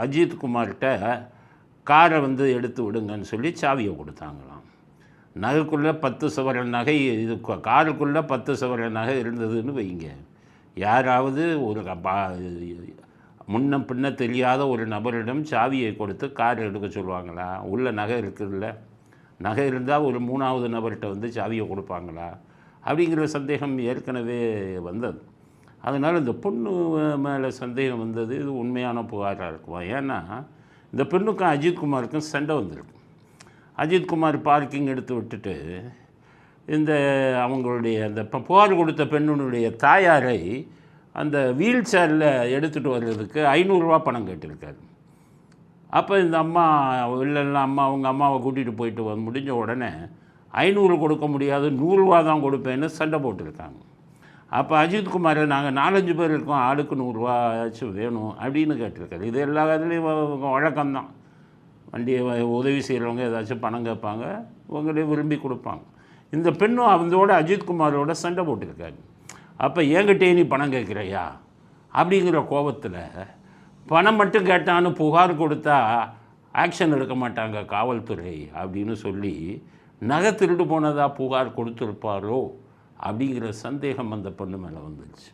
அஜித்குமார்கிட்ட காரை வந்து எடுத்து விடுங்கன்னு சொல்லி சாவியை கொடுத்தாங்களாம். நகைக்குள்ளே 10 சவரன் நகை, இது காருக்குள்ளே 10 சவரன் நகை இருந்ததுன்னு வைங்க. யாராவது ஒரு முன்ன பின்ன தெரியாத ஒரு நபரிடம் சாவியை கொடுத்து கார் எடுக்க சொல்லுவாங்களா? உள்ள நகை இருக்குதுல்ல, நகை இருந்தால் ஒரு 3வது நபர்கிட்ட வந்து சாவியை கொடுப்பாங்களா? அப்படிங்கிற சந்தேகம் ஏற்கனவே வந்தது. அதனால் இந்த பொண்ணு மேலே சந்தேகம் வந்தது. இது உண்மையான புகாராக இருக்குமா? ஏன்னா இந்த பெண்ணுக்கும் அஜித்குமாருக்கும் சண்டை வந்திருக்கு. அஜித்குமார் பார்க்கிங் எடுத்து விட்டுட்டு இந்த அவங்களுடைய அந்த புகார் கொடுத்த பெண்ணுடைய தாயாரை அந்த வீல் சேரில் எடுத்துகிட்டு வர்றதுக்கு 500 ரூபா பணம் கேட்டிருக்காரு. அப்போ இந்த அம்மா இல்லைன்னா அவங்க அம்மாவை கூட்டிகிட்டு போயிட்டு முடிஞ்ச உடனே 500 கொடுக்க முடியாது, 100 ரூபா தான் கொடுப்பேன்னு சண்டை போட்டிருக்காங்க. அப்போ அஜித்குமார் நாங்கள் 4-5 பேர் இருக்கோம், ஆளுக்கு 100 ரூபா ஆச்சும் வேணும் அப்படின்னு கேட்டிருக்காரு. இது எல்லா இதுலேயும் வழக்கம்தான். வண்டியை உதவி செய்கிறவங்க ஏதாச்சும் பணம் கேட்பாங்க, இவங்களே விரும்பி கொடுப்பாங்க. இந்த பெண்ணும் அவங்களோட அஜித்குமாரோட சண்டை போட்டிருக்காரு. அப்போ என்கிட்டே நீ பணம் கேட்குறையா அப்படிங்கிற கோபத்தில் பணம் மட்டும் கேட்டான்னு புகார் கொடுத்தா ஆக்ஷன் எடுக்க மாட்டாங்க காவல்துறை அப்படின்னு சொல்லி நகை திருடு போனதாக புகார் கொடுத்துருப்பாரோ அப்படிங்கிற சந்தேகம் அந்த பொண்ணு மேலே வந்துடுச்சு.